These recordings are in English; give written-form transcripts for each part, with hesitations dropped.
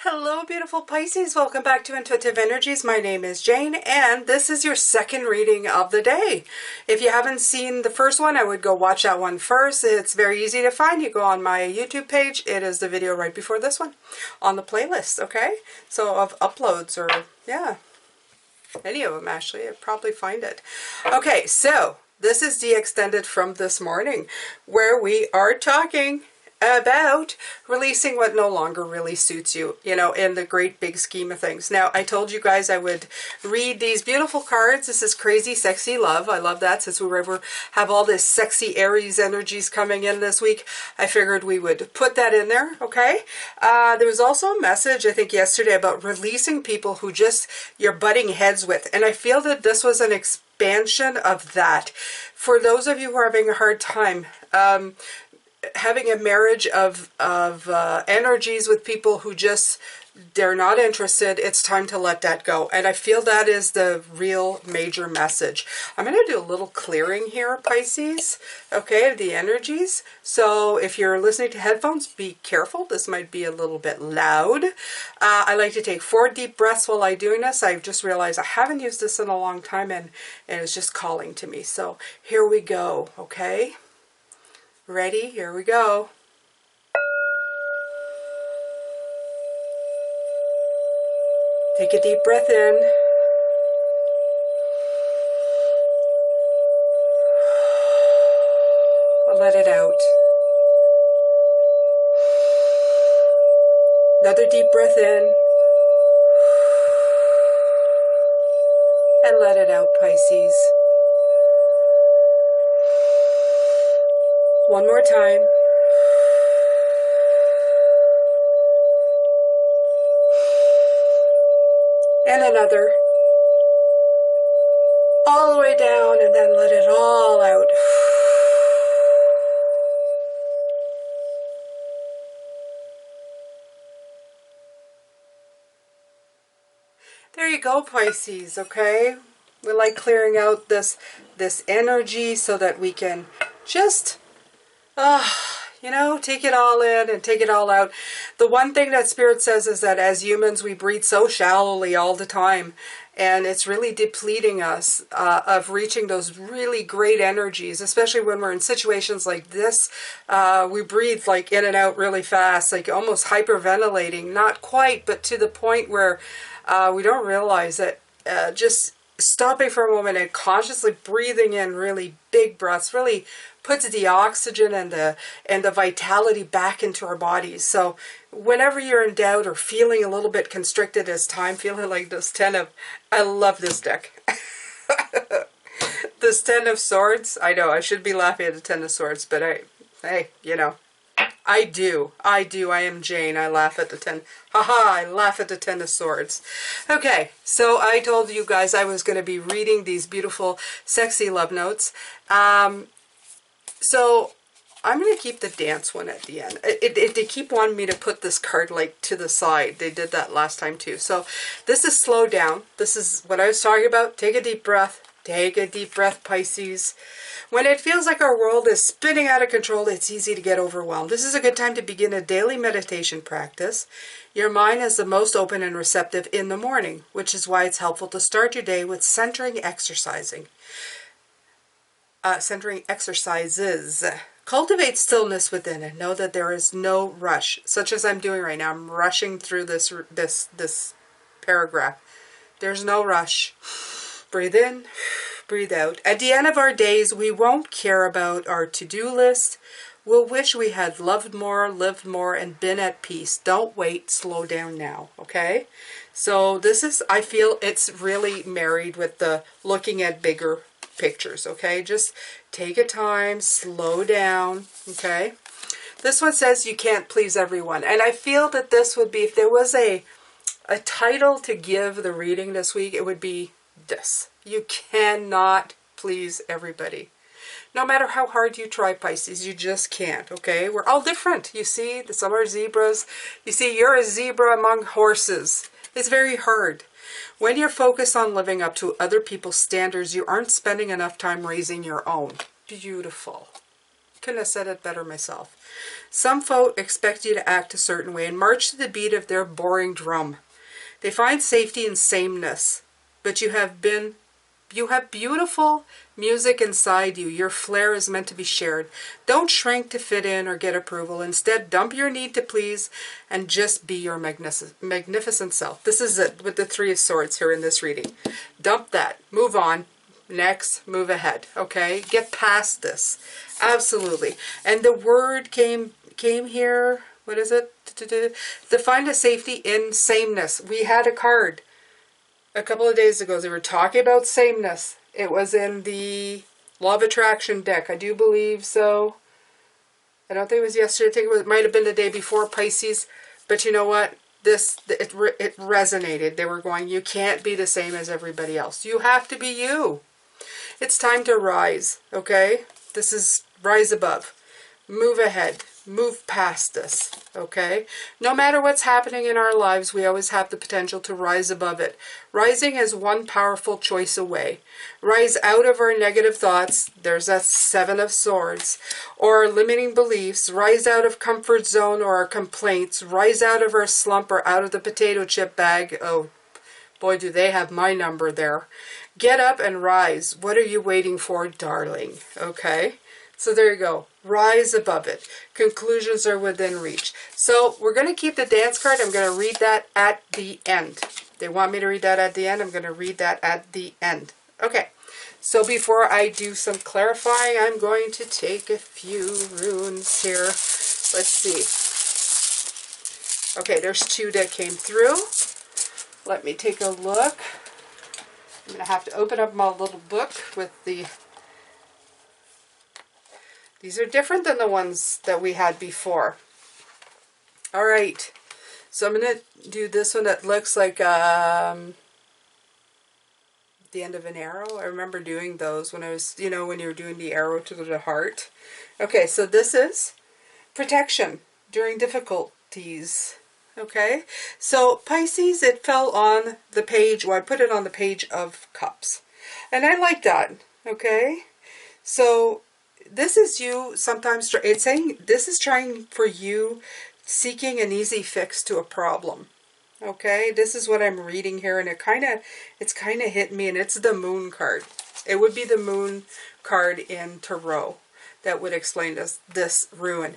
Hello, beautiful Pisces. Welcome back to Intuitive Energies. My name is Jane, and this is your second reading of the day. If you haven't seen the first one, I would go watch that one first. It's very easy to find. You go on my YouTube page. It is the video right before this one on the playlist, okay? So of uploads or, yeah, any of them actually. You'll probably find it. Okay, so this is the extended from this morning where we are talking about releasing what no longer really suits you, you know, in the great big scheme of things. Now, I told you guys I would read these beautiful cards. This is Crazy Sexy Love. I love that since we have all this sexy Aries energies coming in this week. I figured we would put that in there, okay? There was also a message, I think, yesterday about releasing people who just you're butting heads with. And I feel that this was an expansion of that. For those of you who are having a hard time, having a marriage of energies with people who just, they're not interested, it's time to let that go. And I feel that is the real major message. I'm going to do a little clearing here, Pisces, okay, of the energies. So if you're listening to headphones, be careful. This might be a little bit loud. I like to take 4 deep breaths while I'm doing this. I just realized I haven't used this in a long time, and it's just calling to me. So here we go, okay? Ready? Here we go. Take a deep breath in. Let it out. Another deep breath in. And let it out, Pisces. One more time. And another. All the way down, and then let it all out. There you go, Pisces, okay? We like clearing out this energy so that we can just you know, take it all in and take it all out. The one thing that Spirit says is that as humans, we breathe so shallowly all the time. And it's really depleting us of reaching those really great energies, especially when we're in situations like this. We breathe like in and out really fast, like almost hyperventilating. Not quite, but to the point where we don't realize it. Just stopping for a moment and consciously breathing in really big breaths really puts the oxygen and the vitality back into our bodies. So whenever you're in doubt or feeling a little bit constricted as time, feeling like this 10 of, I love this deck. This 10 of Swords, I know I should be laughing at the 10 of Swords, but hey, you know, I do. I am Jane. I laugh at the 10. Haha, I laugh at the 10 of Swords. Okay, so I told you guys I was going to be reading these beautiful, sexy love notes. So I'm going to keep the dance one at the end. They keep wanting me to put this card like to the side. They did that last time too. So this is slow down. This is what I was talking about. Take a deep breath. Take a deep breath, Pisces. When it feels like our world is spinning out of control, it's easy to get overwhelmed. This is a good time to begin a daily meditation practice. Your mind is the most open and receptive in the morning, which is why it's helpful to start your day with centering exercises. Cultivate stillness within and know that there is no rush, such as I'm doing right now. I'm rushing through this paragraph. There's no rush. Breathe in, breathe out. At the end of our days, we won't care about our to-do list. We'll wish we had loved more, lived more, and been at peace. Don't wait, slow down now, okay? So this is, I feel it's really married with the looking at bigger pictures, okay? Just take a time, slow down, okay? This one says you can't please everyone. And I feel that this would be, if there was a title to give the reading this week, it would be this. You cannot please everybody. No matter how hard you try, Pisces, you just can't, okay? We're all different. You see, some are zebras. You see, you're a zebra among horses. It's very hard. When you're focused on living up to other people's standards, you aren't spending enough time raising your own. Beautiful. Couldn't have said it better myself. Some folk expect you to act a certain way and march to the beat of their boring drum. They find safety in sameness, but you have beautiful music inside you. Your flair is meant to be shared. Don't shrink to fit in or get approval. Instead, dump your need to please and just be your magnificent self. This is it with the Three of Swords here in this reading. Dump that. Move on. Next, move ahead. Okay? Get past this. Absolutely. And the word came here. What is it? To find a safety in sameness. We had a card a couple of days ago. They were talking about sameness. It was in the Law of Attraction deck. I do believe so. I don't think it was yesterday. I think it might have been the day before, Pisces. But you know what? It resonated. They were going, you can't be the same as everybody else. You have to be you. It's time to rise, okay? This is rise above. Move ahead. Move past this, okay? No matter what's happening in our lives, we always have the potential to rise above it. Rising is one powerful choice away. Rise out of our negative thoughts. There's that Seven of Swords. Or our limiting beliefs. Rise out of comfort zone or our complaints. Rise out of our slump or out of the potato chip bag. Oh, boy, do they have my number there. Get up and rise. What are you waiting for, darling? Okay? So there you go. Rise above it. Conclusions are within reach. So we're going to keep the dance card. I'm going to read that at the end. They want me to read that at the end. I'm going to read that at the end. Okay. So before I do some clarifying, I'm going to take a few runes here. Let's see. Okay, there's two that came through. Let me take a look. I'm going to have to open up my little book with the... These are different than the ones that we had before. All right. So I'm going to do this one that looks like the end of an arrow. I remember doing those when I was, you know, when you were doing the arrow to the heart. Okay, so this is protection during difficulties. Okay, so Pisces, it fell on the page, well, I put it on the Page of Cups. And I like that, okay? So this is you sometimes, it's saying this is trying for you seeking an easy fix to a problem. Okay, this is what I'm reading here, and it's kind of hit me, and it's the Moon card. It would be the Moon card in Tarot that would explain this rune.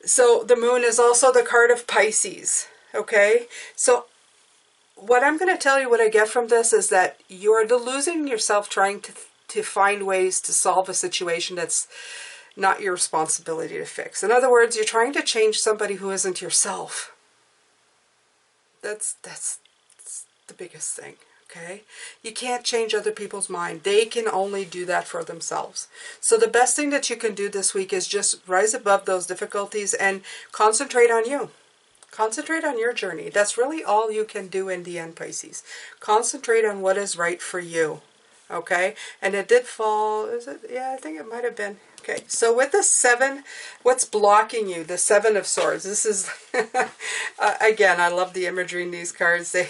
So the Moon is also the card of Pisces. Okay, so what I'm going to tell you, what I get from this is that you're deluding yourself trying to find ways to solve a situation that's not your responsibility to fix. In other words, you're trying to change somebody who isn't yourself. That's the biggest thing, okay? You can't change other people's mind. They can only do that for themselves. So the best thing that you can do this week is just rise above those difficulties and concentrate on you. Concentrate on your journey. That's really all you can do in the end, Pisces. Concentrate on what is right for you. Okay? And it did fall, is it? Yeah, I think it might have been. Okay, so with the 7, what's blocking you? The 7 of Swords. This is, again, I love the imagery in these cards. They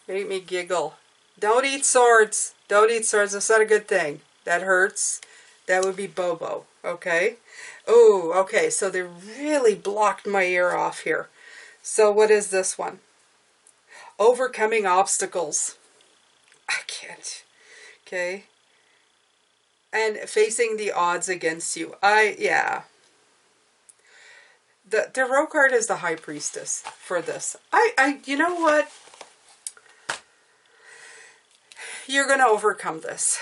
make me giggle. Don't eat swords. Don't eat swords. That's not a good thing. That hurts. That would be Bobo. Okay? Oh, okay, so they really blocked my ear off here. So what is this one? Overcoming obstacles. I can't. Okay? And facing the odds against you. Yeah. The tarot card is the High Priestess for this. You know what? You're going to overcome this.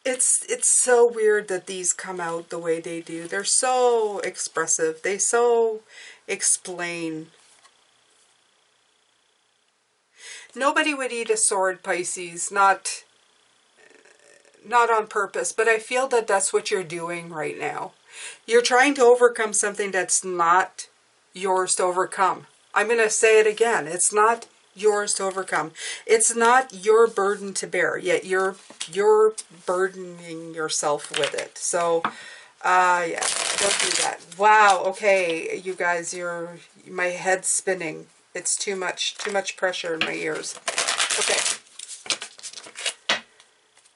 It's so weird that these come out the way they do. They're so expressive. They so explain. Nobody would eat a sword, Pisces. Not on purpose, but I feel that that's what you're doing right now. You're trying to overcome something that's not yours to overcome. I'm going to say it again. It's not yours to overcome. It's not your burden to bear, yet you're burdening yourself with it. So, yeah, don't do that. Wow, okay, you guys, my head's spinning. It's too much pressure in my ears. Okay.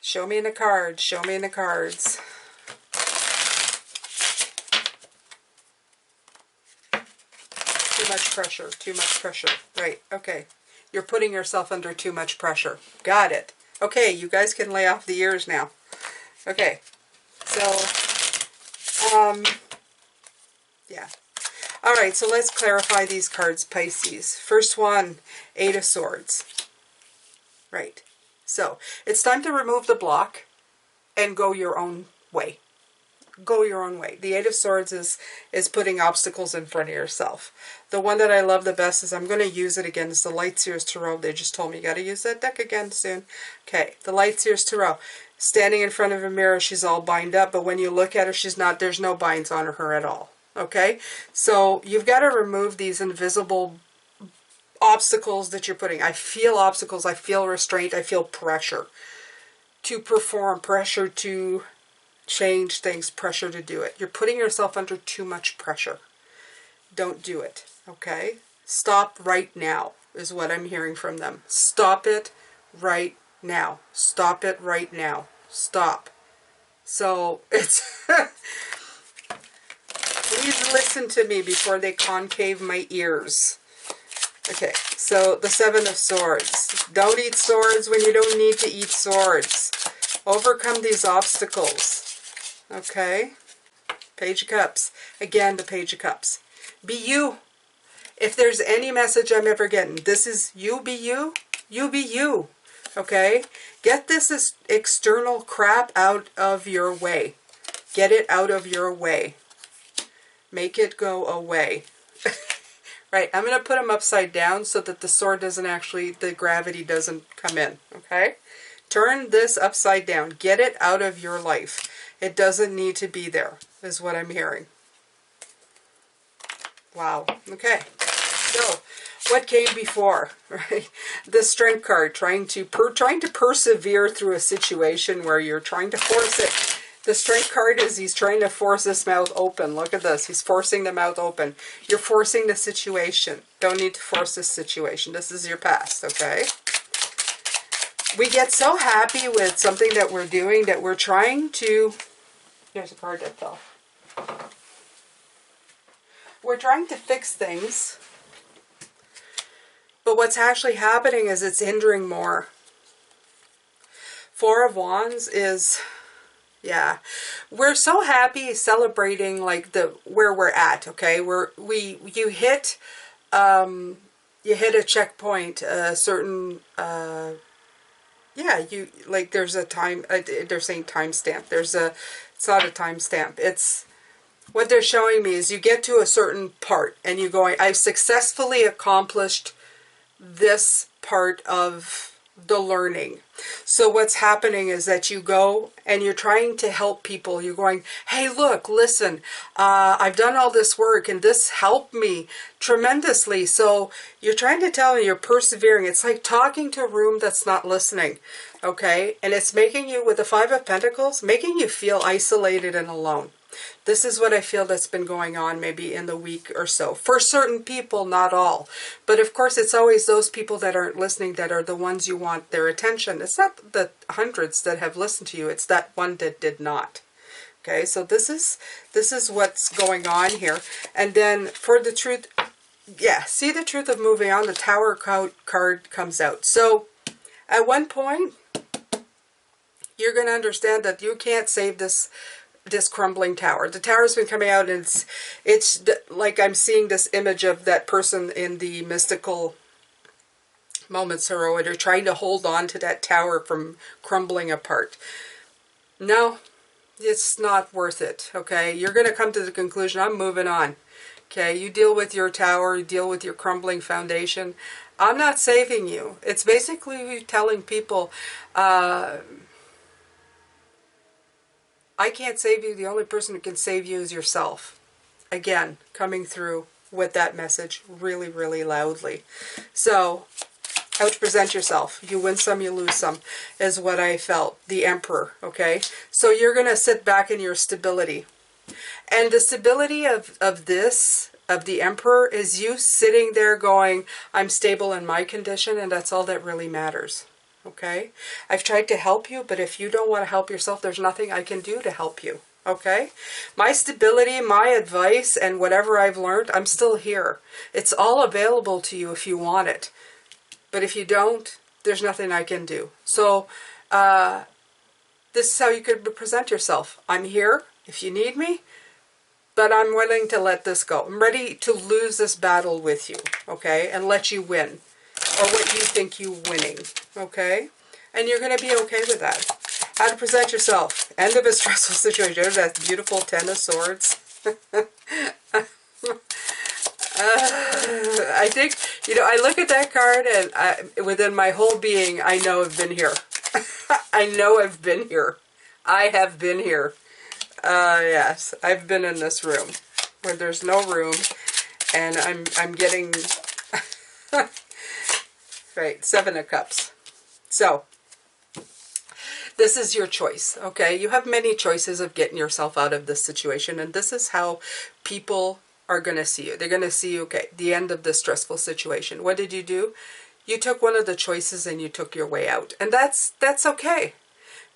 Show me in the cards. Show me in the cards. much pressure, too much pressure. Right, okay. You're putting yourself under too much pressure. Got it. Okay, you guys can lay off the ears now. Okay, so, yeah. All right, so let's clarify these cards, Pisces. First one, Eight of Swords. Right. So, it's time to remove the block and go your own way. Go your own way. The Eight of Swords is putting obstacles in front of yourself. The one that I love the best is, I'm going to use it again, is the Light Seers Tarot. They just told me you got to use that deck again soon. Okay, the Light Seers Tarot. Standing in front of a mirror, she's all bined up, but when you look at her, she's not, there's no binds on her at all. Okay, so you've got to remove these invisible obstacles that you're putting. I feel obstacles, I feel restraint, I feel pressure to perform, pressure to change things, pressure to do it. You're putting yourself under too much pressure. Don't do it, okay? Stop right now is what I'm hearing from them. Stop it right now. Stop it right now. Stop. So it's... Please listen to me before they concave my ears. Okay, so the Seven of Swords. Don't eat swords when you don't need to eat swords. Overcome these obstacles. Okay? Page of Cups. Again, the Page of Cups. Be you. If there's any message I'm ever getting, this is you be you. You be you. Okay? Get this external crap out of your way. Get it out of your way. Make it go away. Right, I'm going to put them upside down so that the sword doesn't actually, the gravity doesn't come in, okay? Turn this upside down. Get it out of your life. It doesn't need to be there, is what I'm hearing. Wow, okay. So, what came before, right? The Strength card, trying to persevere through a situation where you're trying to force it. The Strength card is he's trying to force this mouth open. Look at this. He's forcing the mouth open. You're forcing the situation. Don't need to force this situation. This is your past, okay? We get so happy with something that we're doing that we're trying to... Here's a card that fell. We're trying to fix things. But what's actually happening is it's hindering more. Four of Wands is... Yeah, we're so happy celebrating like where we're at. Okay, you hit a checkpoint, a certain yeah, you like there's a time. They're saying timestamp. It's not a timestamp. It's what they're showing me is you get to a certain part and you're going, I've successfully accomplished this part of the learning. So what's happening is that you go and you're trying to help people. You're going, hey, look, listen, I've done all this work and this helped me tremendously. So you're trying to tell me you're persevering. It's like talking to a room that's not listening, okay? And it's making you, with the Five of Pentacles, making you feel isolated and alone. This is what I feel that's been going on maybe in the week or so. For certain people, not all. But of course, it's always those people that aren't listening that are the ones you want their attention. It's not the hundreds that have listened to you. It's that one that did not. Okay, so this is what's going on here. And then for the truth, yeah, see the truth of moving on. The Tower card comes out. So at one point, you're going to understand that you can't save this crumbling tower. The tower's been coming out and it's like I'm seeing this image of that person in the mystical moments tarot and they're trying to hold on to that tower from crumbling apart. No, it's not worth it, okay? You're going to come to the conclusion, I'm moving on. Okay, you deal with your tower, you deal with your crumbling foundation. I'm not saving you. It's basically telling people, I can't save you. The only person who can save you is yourself. Again, coming through with that message really, really loudly. So, how to present yourself. You win some, you lose some, is what I felt. The Emperor, okay? So you're going to sit back in your stability. And the stability of the Emperor, is you sitting there going, I'm stable in my condition, and that's all that really matters. Okay? I've tried to help you, but if you don't want to help yourself, there's nothing I can do to help you. okay? My stability, my advice, and whatever I've learned, I'm still here. It's all available to you if you want it. But if you don't, there's nothing I can do. So this is how you could present yourself. I'm here if you need me, but I'm willing to let this go. I'm ready to lose this battle with you, okay? And let you win, or what you think you winning, okay? And you're going to be okay with that. How to present yourself. End of a stressful situation. There's that beautiful Ten of Swords. I think, you know, I look at that card and within my whole being, I know I've been here. I know I've been here. I have been here. Yes, I've been in this room where there's no room, and I'm getting right, Seven of Cups. So this is your choice, okay? You have many choices of getting yourself out of this situation, and this is how people are going to see you. They're going to see you, okay, the end of this stressful situation. What did you do? You took one of the choices and you took your way out, and that's okay.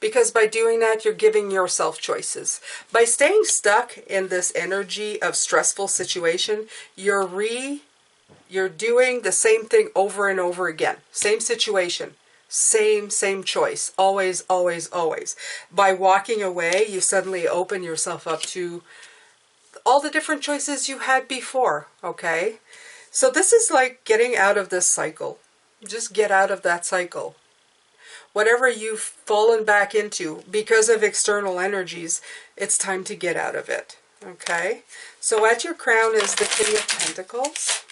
Because by doing that, you're giving yourself choices. By staying stuck in this energy of stressful situation, you're doing the same thing over and over again. Same situation, same choice. Always, always, always. By walking away, you suddenly open yourself up to all the different choices you had before, okay? So this is like getting out of this cycle. Just get out of that cycle. Whatever you've fallen back into because of external energies, it's time to get out of it, okay? So at your crown is the King of Pentacles.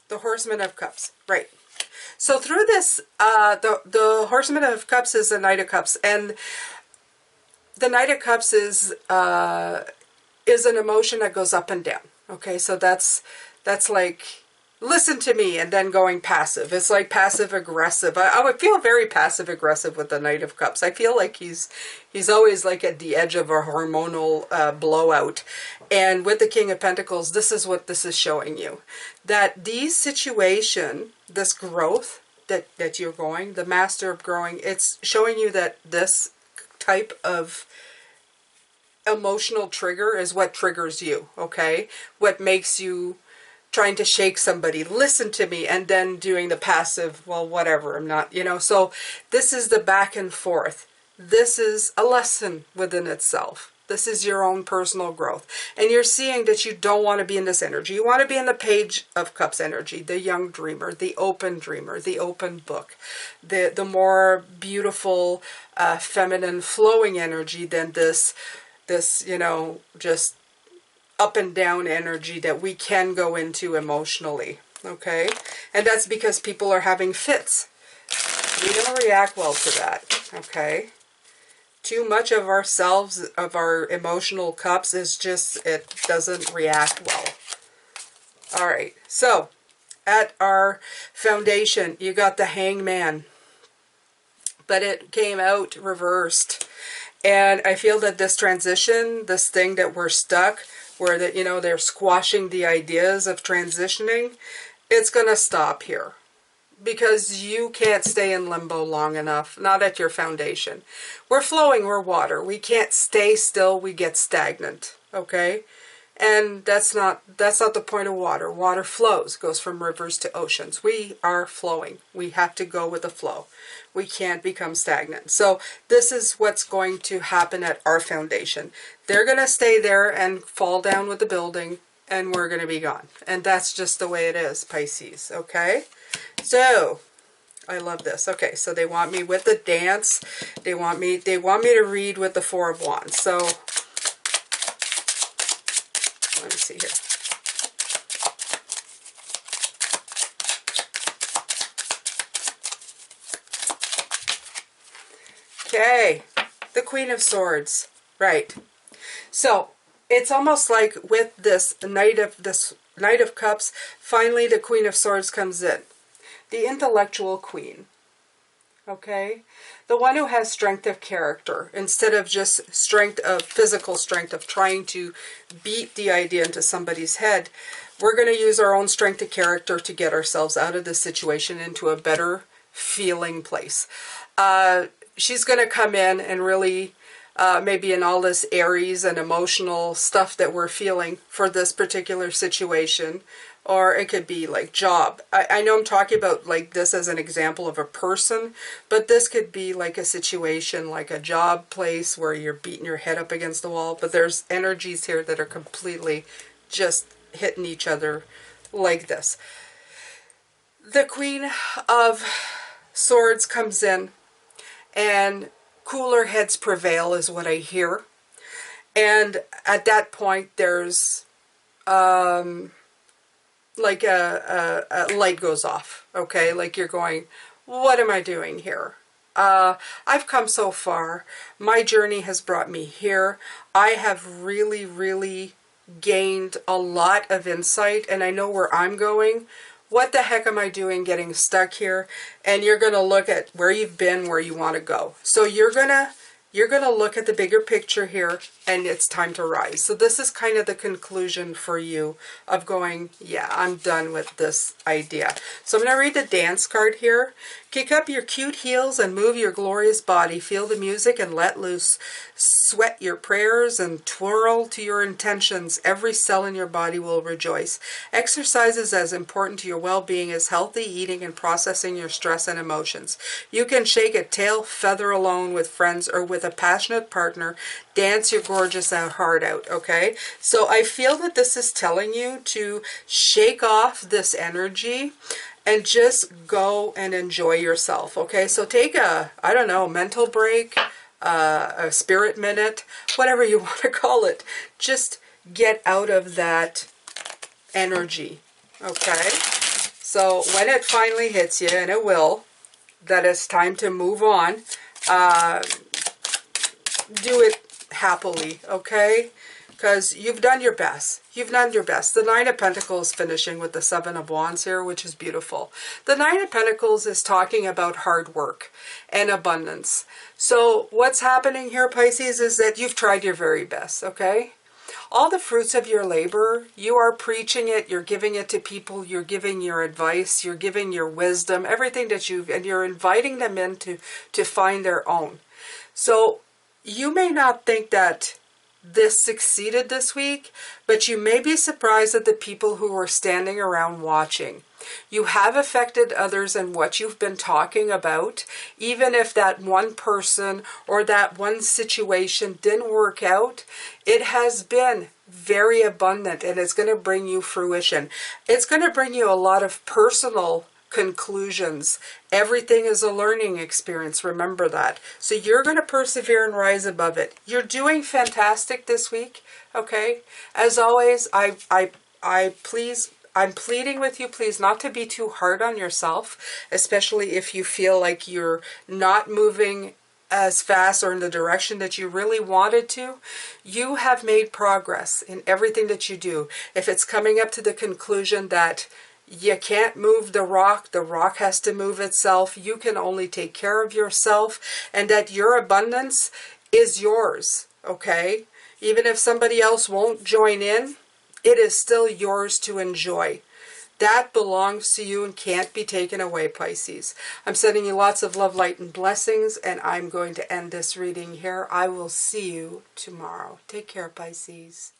The Horseman of Cups, right. So through this, the Horseman of Cups is the Knight of Cups, and the Knight of Cups is an emotion that goes up and down, okay? So that's like, listen to me, and then going passive. It's like passive-aggressive. I would feel very passive-aggressive with the Knight of Cups. I feel like he's always like at the edge of a hormonal blowout. And with the King of Pentacles, this is what this is showing you. That these situation, this growth that you're going, the Master of Growing, it's showing you that this type of emotional trigger is what triggers you, okay? What makes you trying to shake somebody, listen to me, and then doing the passive, well, whatever, I'm not, you know. So this is the back and forth. This is a lesson within itself. This is your own personal growth. And you're seeing that you don't want to be in this energy. You want to be in the Page of Cups energy, the young dreamer, the open book, the more beautiful, feminine, flowing energy than this, you know, just up and down energy that we can go into emotionally, okay? And that's because people are having fits. We don't react well to that, okay? Too much of ourselves, of our emotional cups, is just, it doesn't react well. All right, so at our foundation, you got the Hangman, but it came out reversed. And I feel that this transition, this thing that we're stuck, where that, you know, they're squashing the ideas of transitioning, it's going to stop here. Because you can't stay in limbo long enough, not at your foundation. We're flowing, we're water. We can't stay still, we get stagnant, okay? And that's not the point of water. Water flows, goes from rivers to oceans. We are flowing. We have to go with the flow. We can't become stagnant. So this is what's going to happen at our foundation. They're going to stay there and fall down with the building, and we're going to be gone. And that's just the way it is, Pisces, okay? So I love this. Okay, so they want me with the dance. They want me to read with the Four of Wands. So let me see here. Okay, the Queen of Swords. Right. So it's almost like with this Knight of Cups, finally the Queen of Swords comes in. The intellectual queen. Okay? The one who has strength of character instead of just physical strength of trying to beat the idea into somebody's head. We're going to use our own strength of character to get ourselves out of this situation into a better feeling place. She's going to come in and really maybe in all this Aries and emotional stuff that we're feeling for this particular situation. Or it could be like job. I know I'm talking about like this as an example of a person, but this could be like a situation, like a job place where you're beating your head up against the wall. But there's energies here that are completely just hitting each other like this. The Queen of Swords comes in and cooler heads prevail is what I hear. And at that point there's like a light goes off, okay? Like you're going, what am I doing here? I've come so far. My journey has brought me here. I have really, really gained a lot of insight, and I know where I'm going. What the heck am I doing getting stuck here? And you're going to look at where you've been, where you want to go. So you're going to look at the bigger picture here, and it's time to rise. So this is kind of the conclusion for you of going, yeah, I'm done with this idea. So I'm going to read the dance card here. Kick up your cute heels and move your glorious body. Feel the music and let loose. Sweat your prayers and twirl to your intentions. Every cell in your body will rejoice. Exercise is as important to your well-being as healthy eating and processing your stress and emotions. You can shake a tail feather alone with friends or with a passionate partner. Dance your gorgeous heart out, okay? So I feel that this is telling you to shake off this energy and just go and enjoy yourself, okay? So take a, I don't know, mental break, a spirit minute, whatever you want to call it. Just get out of that energy, okay? So when it finally hits you, and it will, that it's time to move on, do it happily, okay? Because you've done your best. You've done your best. The Nine of Pentacles finishing with the Seven of Wands here, which is beautiful. The Nine of Pentacles is talking about hard work and abundance. So what's happening here, Pisces, is that you've tried your very best, okay? All the fruits of your labor, you are preaching it, you're giving it to people, you're giving your advice, you're giving your wisdom, everything that and you're inviting them in to find their own. So you may not think that this succeeded this week, but you may be surprised at the people who were standing around watching. You have affected others in what you've been talking about, even if that one person or that one situation didn't work out. It has been very abundant and it's going to bring you fruition. It's going to bring you a lot of personal conclusions. Everything is a learning experience. Remember that. So you're going to persevere and rise above it. You're doing fantastic this week. Okay. As always, I'm pleading with you, please, not to be too hard on yourself, especially if you feel like you're not moving as fast or in the direction that you really wanted to. You have made progress in everything that you do. If it's coming up to the conclusion that you can't move the rock has to move itself, you can only take care of yourself, and that your abundance is yours, okay? Even if somebody else won't join in, it is still yours to enjoy. That belongs to you and can't be taken away, Pisces. I'm sending you lots of love, light, and blessings, and I'm going to end this reading here. I will see you tomorrow. Take care, Pisces.